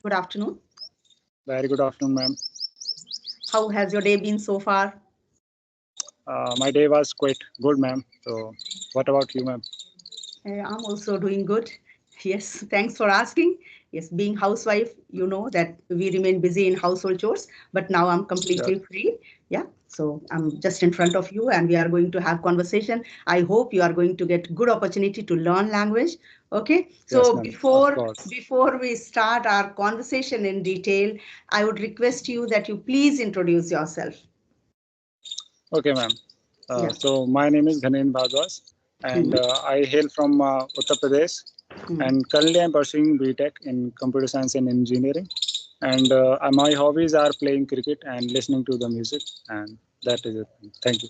Good afternoon. Very good afternoon, ma'am. How has your day been so far? My day was quite good, ma'am. So, what about you, ma'am? I'm also doing good. Yes, thanks for asking. Yes, being housewife, you know that we remain busy in household chores, but now I'm Yes, completely free. Yeah, so I'm just in front of you and we are going to have conversation. I hope you are going to get good opportunity to learn language. Okay, yes, so ma'am. Of before course. before we start our conversation in detail, I would request you that you please introduce yourself. Okay, ma'am. Yeah. My name is Ghanen Bhadwas, and Mhm. I hail from Uttar Pradesh. Mhm. And currently, I'm pursuing BTech in Computer Science and Engineering. And my hobbies are playing cricket and listening to the music, and that is it. Thank you.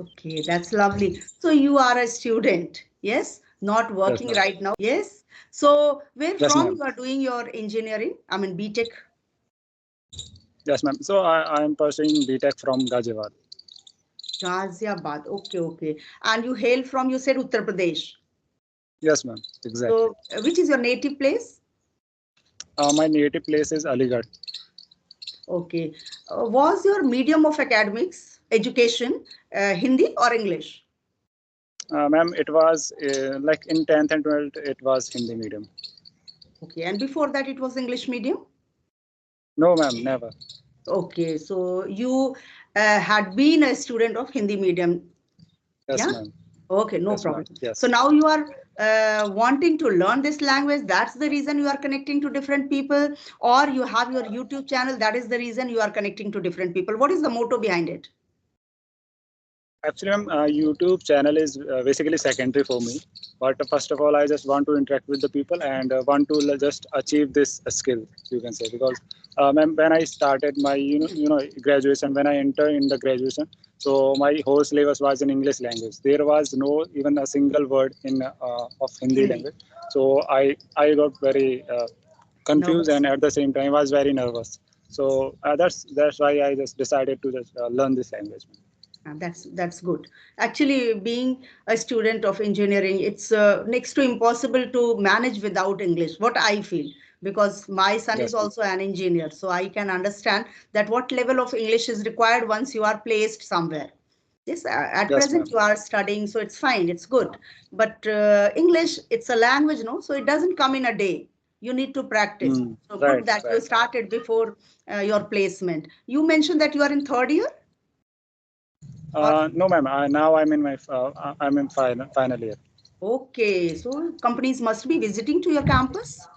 Okay, that's lovely. So you are a student, yes? Not Yes, working ma'am. right now, yes? So where Yes, from ma'am. you are doing your engineering? I mean, BTech, Yes, ma'am. I am pursuing BTech from Ghaziabad. Ghaziabad. Okay, okay. And you hail from, you said Uttar Pradesh. Yes, ma'am. Exactly. So which is your native place? My native place is Aligarh. Okay. Was your medium of academics, education, Hindi or English? Ma'am, it was like in 10th and 12th, it was Hindi medium. Okay. And before that, it was English medium? No, ma'am, never. Okay. So you had been a student of Hindi medium. Yes, Yeah. ma'am. Okay, no Yes, ma'am. problem. So Yes. now you are wanting to learn this language. That's the reason you are connecting to different people, or you have your YouTube channel. That is the reason you are connecting to different people. What is the motto behind it? Actually, ma'am, YouTube channel is basically secondary for me. But first of all, I just want to interact with the people and want to just achieve this skill, you can say. Because ma'am, when I started my graduation, when I entered in the graduation, so my whole syllabus was in English language. There was no even a single word in of Hindi Hindi. language. So I got very confused Nervous. and at the same time was very nervous. So that's why I just decided to just learn this language. That's good. Actually, being a student of engineering, it's next to impossible to manage without English. What I feel, because my son is Yes, ma'am. also an engineer, so I can understand that what level of English is required once you are placed somewhere. Yes, at Yes, present ma'am. you are studying, so it's fine, it's good. But English, it's a language, no? So it doesn't come in a day. You need to practice. Mm, So good right, that you right. started before your placement. You mentioned that you are in third year, or No, ma'am. Now I'm in my I'm in final year. okay. So companies must be visiting to your campus.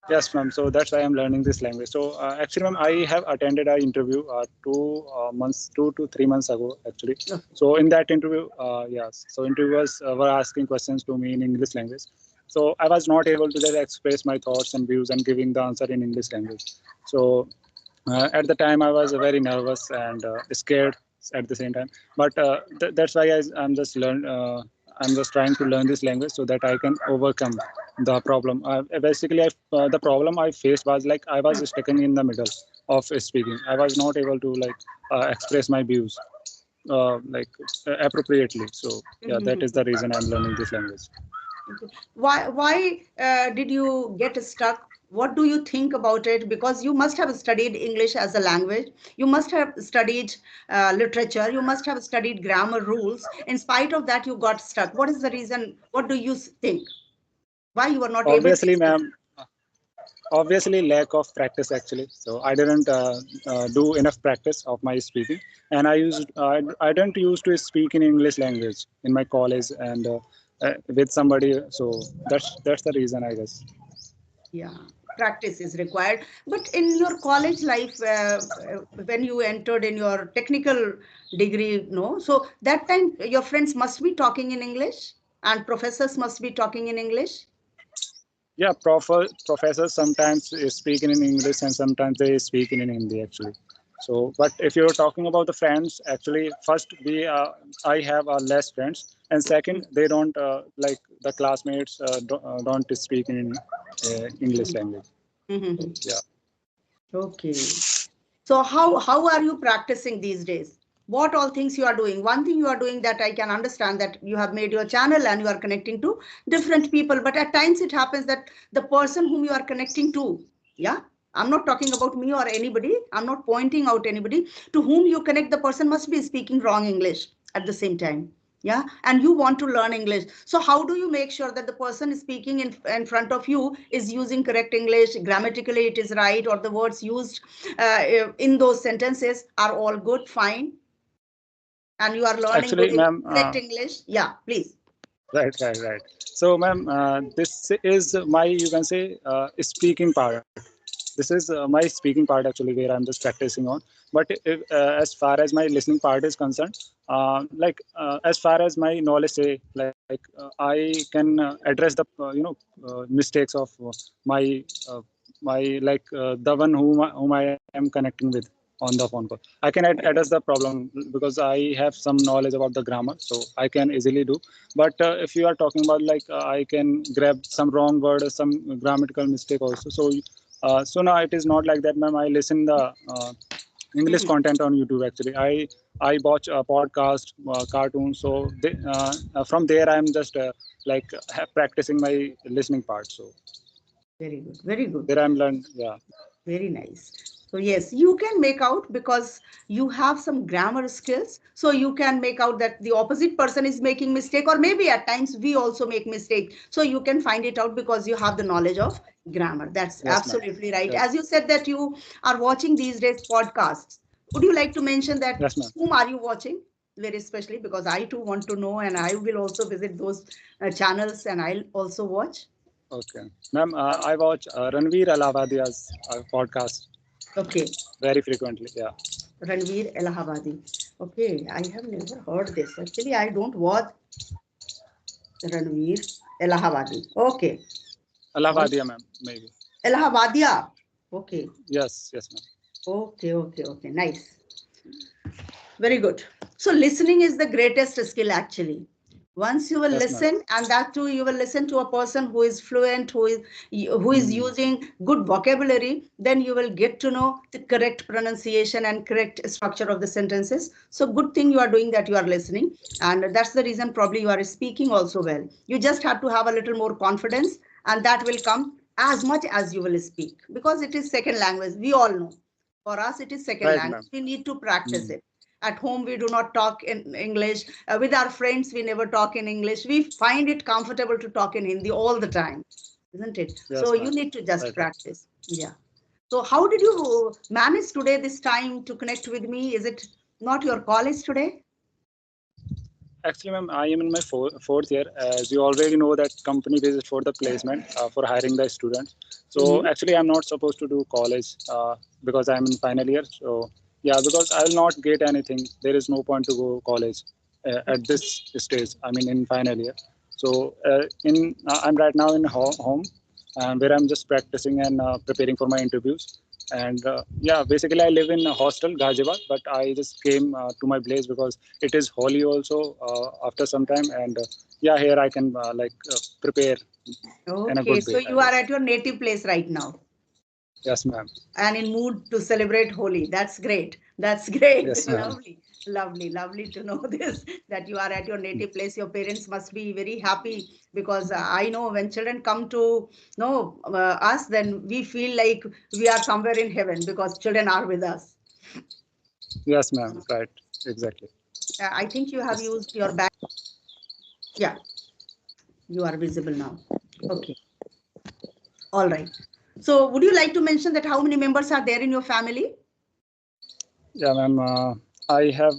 Yes, ma'am. So that's why I'm learning this language. So actually, ma'am, I have attended an interview 2 to 3 months ago, actually. Okay. So in that interview, yes. So interviewers were asking questions to me in English language. So I was not able to just express my thoughts and views and giving the answer in English language. So at the time I was very nervous and scared at the same time, but that's why I'm just trying to learn this language so that I can overcome the problem. The problem I faced was like I was stuck in the middle of speaking. I was not able to like express my views appropriately. So yeah, that is the reason I'm learning this language. Okay. Why did you get stuck? What do you think about it? Because you must have studied English as a language. You must have studied literature. You must have studied grammar rules. In spite of that, you got stuck. What is the reason? What do you think? Why you were not able to Obviously, express? ma'am. Obviously, lack of practice actually. So I didn't do enough practice of my speaking, and I didn't used to speak in English language in my college and with somebody. So that's the reason, I guess. Yeah, practice is required. But in your college life, when you entered in your technical degree, no, so that time your friends must be talking in English and professors must be talking in English. Yeah, professors sometimes speak in English and sometimes they speak in Hindi actually. So, but if you're talking about the friends, actually, first I have less friends, and second, they don't like the classmates don't speak in English language. So, Mhm. yeah. Okay. So how are you practicing these days? What all things you are doing? One thing you are doing that I can understand that you have made your channel and you are connecting to different people, but at times it happens that the person whom you are connecting to, Yeah, I'm not talking about me or anybody. I'm not pointing out anybody. To whom you connect, the person must be speaking wrong English at the same time. Yeah, and you want to learn English. So how do you make sure that the person speaking in front of you is using correct English, grammatically it is right, or the words used in those sentences are all good, fine, and you are learning good, Actually, ma'am, correct English? Yeah, please. right. So, ma'am, this is my, you can say, speaking part. This is my speaking part actually, where I'm just practicing on. But if, as far as my listening part is concerned, as far as my knowledge say, I can address the mistakes of my the one whom I am connecting with on the phone call. I can address the problem because I have some knowledge about the grammar, so I can easily do. But if you are talking about I can grab some wrong word or some grammatical mistake also. So now it is not like that, ma'am. I listen the English Mhm. content on YouTube. Actually, I watch a podcast, cartoons. So from there, I'm just practicing my listening part. So Very good, very good. there I'm learned. Yeah. Very nice. So yes, you can make out because you have some grammar skills. So you can make out that the opposite person is making mistake, or maybe at times we also make mistake. So you can find it out because you have the knowledge of grammar. That's Yes, ma'am. absolutely right. Yes. As you said that you are watching these days podcasts. Would you like to mention that Yes, ma'am. whom are you watching? Very especially because I too want to know, and I will also visit those channels and I'll also watch. Okay, ma'am. I watch Ranveer Alavadia's podcast Okay. very frequently. Yeah. Ranveer Allahabadi. Okay, I have never heard this. Actually, I don't watch Ranveer Allahabadi. Okay. All Alavadia, ma'am. Maybe. Allahabadia. Okay. Yes. Yes, ma'am. Okay. Nice. Very good. So listening is the greatest skill actually. Once you will Yes, ma'am. listen, and that too you will listen to a person who is fluent, who is Mm. using good vocabulary, then you will get to know the correct pronunciation and correct structure of the sentences. So good thing you are doing that, you are listening, and that's the reason probably you are speaking also well. You just have to have a little more confidence, and that will come as much as you will speak because it is second language. We all know. For us, it is second Right, ma'am. language. We need to practice Mm. it. At home, we do not talk in English. With our friends, we never talk in English. We find it comfortable to talk in Hindi all the time, isn't it? So Yes, you ma'am. need to just Right. practice. Yeah. So how did you manage today this time to connect with me? Is it not your college today? Actually, ma'am, I am in my fourth year. As you already know, that company visit for the placement for hiring the students. So Mhm. actually, I'm not supposed to do college because I'm in final year. So yeah, because I will not get anything. There is no point to go college at this stage. I mean, in final year. So in I'm right now in home, where I'm just practicing and preparing for my interviews. And yeah, basically, I live in a hostel, Ghaziabad, but I just came to my place because it is Holi also after some time. And yeah, here I can prepare in a Okay, good so way, I you are guess. at your native place right now Yes, ma'am. and in mood to celebrate Holi. That's great. That's great. Yes, ma'am. Lovely to know this that you are at your native place. Your parents must be very happy because I know when children come to know us, then we feel like we are somewhere in heaven because children are with us. Yes, ma'am. Right. Exactly. I think you have Yes. used your back. Yeah, you are visible now. Okay, all right. So, would you like to mention that how many members are there in your family? Yeah, ma'am. I have,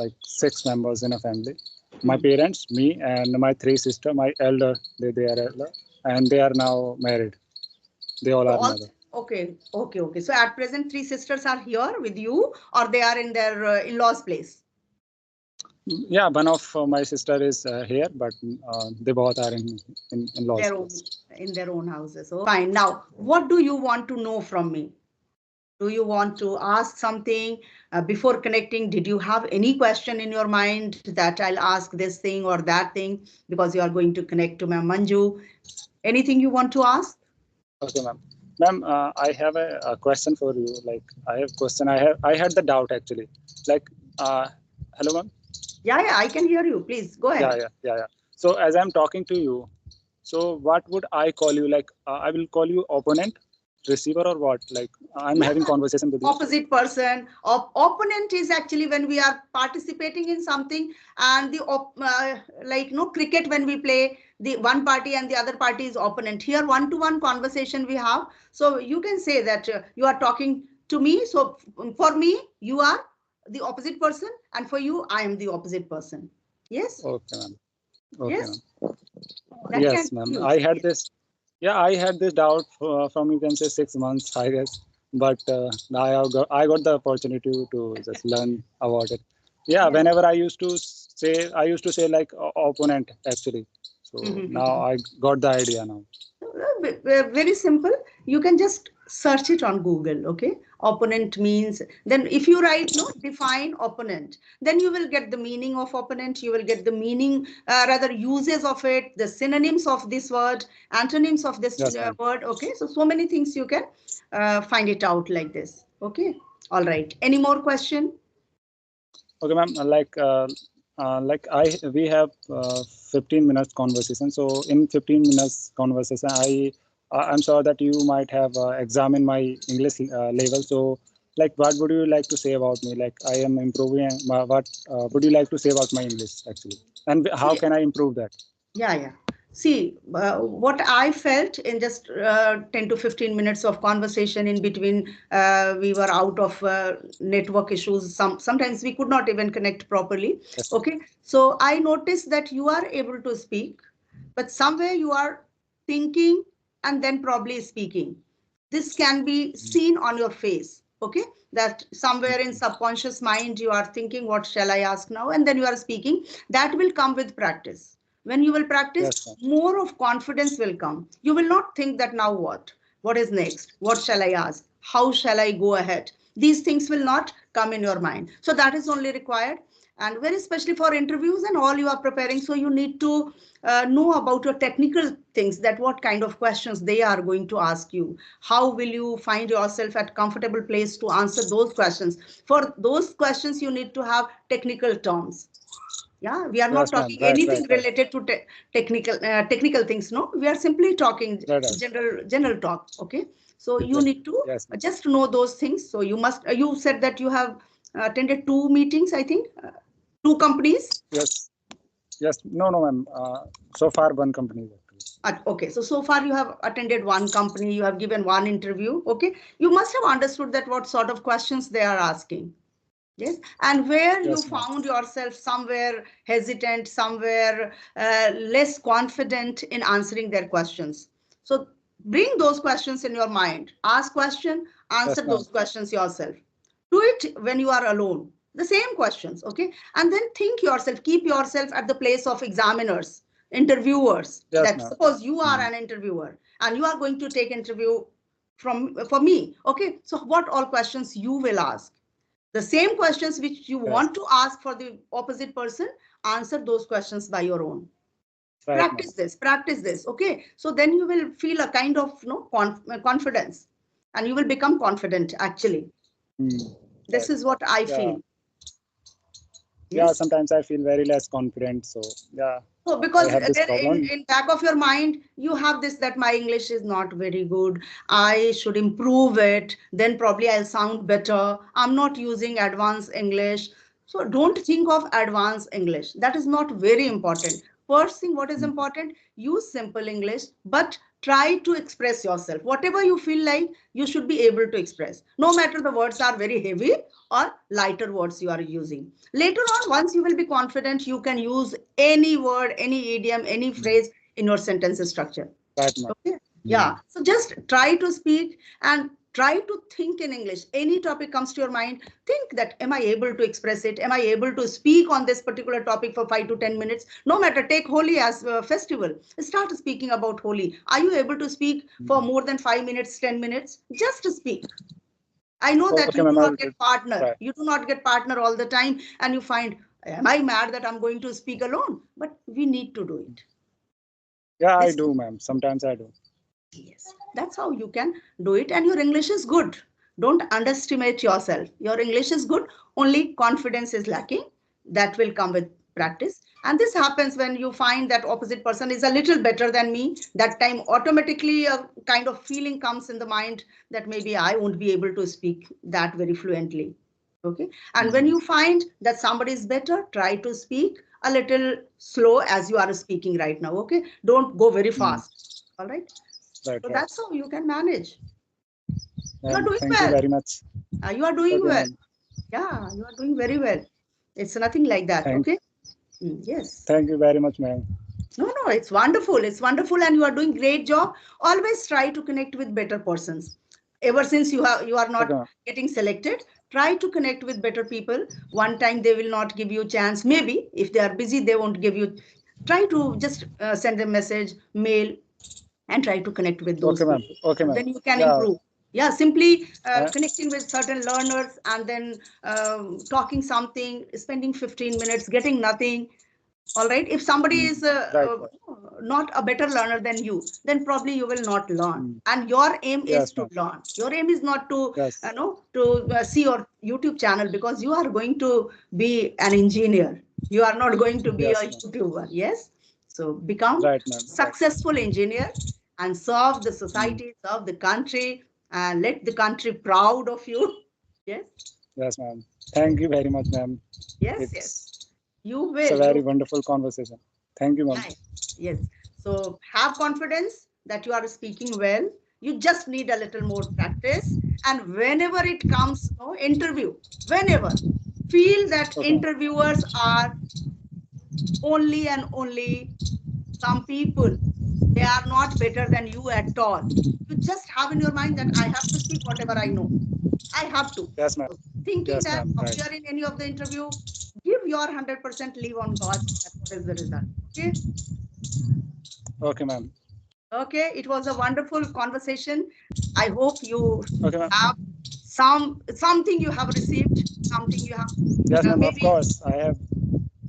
like six members in a family. My Hmm. parents, me, and my three sister. My elder, they are elder, and they are now married. They all So are all mother. okay. So at present, three sisters are here with you, or they are in their in-laws' place, Yeah, one of my sister is here, but they both are in law's their own place. in their own houses. So fine. Now, what do you want to know from me? Do you want to ask something before connecting? Did you have any question in your mind that I'll ask this thing or that thing because you are going to connect to my Manju? Anything you want to ask? Okay, ma'am. Ma'am, I have a question for you. Like, I have question. I had the doubt actually. Like, hello, ma'am. Yeah, I can hear you. Please go ahead. Yeah. So as I'm talking to you, so what would I call you? Like, I will call you opponent. receiver or what? Like I'm Yeah, having conversation with you. opposite person. Opponent is actually when we are participating in something, and like no cricket, when we play, the one party and the other party is opponent. Here one-to-one conversation we have, so you can say that you are talking to me, so for me you are the opposite person, and for you I am the opposite person. Yes. Okay, ma'am. Okay, Yes, ma'am. that can Yes, be ma'am. used. I had Yes. this. Yeah, I had this doubt from you can say 6 months, I guess. But I got the opportunity to just learn about it. Yeah, Yeah. whenever I used to say like opponent actually. So now I got the idea now. Very simple. You can just search it on Google. Okay. Opponent means, then if you write, no, define opponent, then you will get the meaning of opponent. You will get the meaning, rather uses of it, the synonyms of this word, antonyms of this Yes, ma'am. word. Okay. So many things you can find it out like this. Okay. All right. Any more question? Okay, ma'am. Like we have 15 minutes conversation. So in 15 minutes conversation, I'm sure that you might have examined my English level. So, like, what would you like to say about me? Like, I am improving. What would you like to say about my English actually? And how See, can I improve that? yeah. See, what I felt in just 10 to 15 minutes of conversation in between, we were out of network issues. Sometimes we could not even connect properly. Yes. Okay, so I noticed that you are able to speak, but somewhere you are thinking and then probably speaking. This can be seen on your face. Okay, that somewhere in subconscious mind you are thinking, what shall I ask now? And then you are speaking. That will come with practice. When you will practice, Yes, ma'am. more of confidence will come. You will not think that now what is next, what shall I ask, how shall I go ahead. These things will not come in your mind, so that is only required. And very especially for interviews and all you are preparing, so you need to know about your technical things, that what kind of questions they are going to ask you, how will you find yourself at comfortable place to answer those questions. For those questions you need to have technical terms. Yeah, we are not Yes, ma'am. talking Right, right, anything right. related to technical things. No, we are simply talking Right, right. general talk. Okay, so you Yes, need to yes, ma'am. just know those things. So you must. You said that you have attended two meetings, I think, two companies. Yes, yes. No, no, ma'am. So far, one company actually. Okay, so far you have attended one company. You have given one interview. Okay, you must have understood that what sort of questions they are asking. Yes, and where you Yes, ma'am. found yourself somewhere hesitant, somewhere less confident in answering their questions. So bring those questions in your mind. Ask question, answer Yes, ma'am. those questions yourself. Do it when you are alone. The same questions, okay? And then think yourself, keep yourself at the place of examiners, interviewers. Yes, That ma'am. suppose you are Mm. an interviewer and you are going to take interview for me, okay? So what all questions you will ask? The same questions which you Yes, want to ask for the opposite person, answer those questions by your own. right, ma'am. Practice this. Okay, so then you will feel a kind of confidence, and you will become confident actually. Mm. This Right. is what I Yeah. feel. Yeah, Yes. sometimes I feel very less confident. So yeah, So I because have this then problem. in back of your mind, you have this, that my English is not very good. I should improve it. Then probably I'll sound better. I'm not using advanced English. So don't think of advanced English. That is not very important. First thing, what is Mm. important? Use simple English, but try to express yourself. Whatever you feel like, you should be able to express. No matter the words are very heavy or lighter words you are using. Later on, once you will be confident, you can use any word, any idiom, any phrase in your sentence structure. Right, ma'am. Okay. Yeah. Mm. So just try to speak and try to think in English. Any topic comes to your mind, think that, am I able to express it? Am I able to speak on this particular topic for 5 to 10 minutes? No matter, take Holi as a festival. Start speaking about Holi. Are you able to speak for Mm. more than 5 minutes, 10 minutes? Just to speak. I know that Okay, you do ma'am. I not will get partner. try. You do not get partner all the time, and you find, am I mad that I'm going to speak alone? But we need to do it. Yeah, I This do, ma'am. Sometimes I do. Yes, that's how you can do it. And your English is good. Don't underestimate yourself. Your English is good. Only confidence is lacking. That will come with practice. And this happens when you find that opposite person is a little better than me. That time automatically a kind of feeling comes in the mind that maybe I won't be able to speak that very fluently. Okay. And when you find that somebody is better, try to speak a little slow as you are speaking right now. Okay. Don't go very fast. All right. Right, So right. that's how you can manage. You are Ma'am, doing thank you well. very much. You are doing Okay, well. ma'am. Yeah, you are doing very well. It's nothing like that. Thank, Okay. Yes. thank you very much, ma'am. No, no, it's wonderful. It's wonderful, and you are doing great job. Always try to connect with better persons. Ever since you are Okay, not ma'am. getting selected, try to connect with better people. One time they will not give you chance. Maybe if they are busy, they won't give you. Try to just send a message, mail, and try to connect with those Okay, ma'am. people, Okay, and ma'am. then you can Yeah. improve. Yeah, simply I, connecting with certain learners and then talking something, spending 15 minutes, getting nothing. All right, if somebody is right, right. not a better learner than you, then probably you will not learn, Mm. and your aim is Yes, to ma'am. learn. Your aim is not to Yes. see your YouTube channel, because you are going to be an engineer. You are not going to be a Yes, ma'am. YouTuber. Yes. So become Right, ma'am. Right. successful engineer and serve the Mm. society, serve the country, and let the country proud of you. Yes. Yes, ma'am. Thank you very much, ma'am. Yes, yes, It's you it's a will. very You wonderful conversation. Thank you, ma'am. Yeah, yes. So have confidence that you are speaking well. You just need a little more practice. And whenever it comes, interview, whenever, feel that Okay, ma'am. interviewers are only and only some people. They are not better than you at all. You just have in your mind that I have to speak whatever I know. I have to. Yes, ma'am. So thinking Yes, that, ma'am. Right. appear in any of the interview, give your 100%, leave on God that what is the result. Okay. Okay, ma'am. Okay, it was a wonderful conversation. I hope you Okay, ma'am. have something you have received, something you have Yes, ma'am. Of maybe. course, I have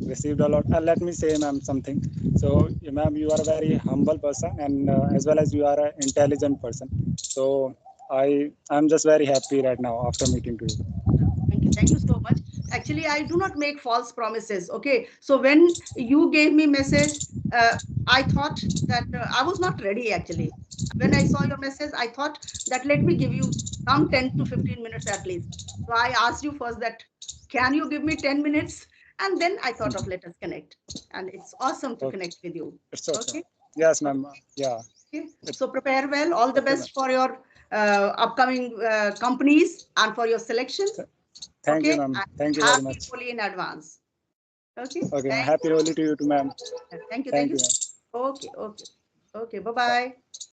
received a lot. Let me say, ma'am, something. So, ma'am, you are a very humble person, and as well as you are an intelligent person. So, I'm just very happy right now after meeting to you. Thank you so much. Actually, I do not make false promises. Okay, so when you gave me message, I thought that I was not ready actually. When I saw your message, I thought that let me give you some 10 to 15 minutes at least. So I asked you first that can you give me 10 minutes? And then I thought of let us connect. And it's awesome to Okay, connect with you. it's okay. Okay. Yes, Okay. ma'am. Yeah. Okay. It, So prepare well. All the okay, ma'am. best for your upcoming companies and for your selections. Thank you, Okay. ma'am. And Thank you very happy much. Holi in advance. Okay. Okay, ma'am. Thank Happy Holi to you too, ma'am. you. Thank you. Thank Thank you. you, ma'am. Okay. Okay. Okay. Bye bye.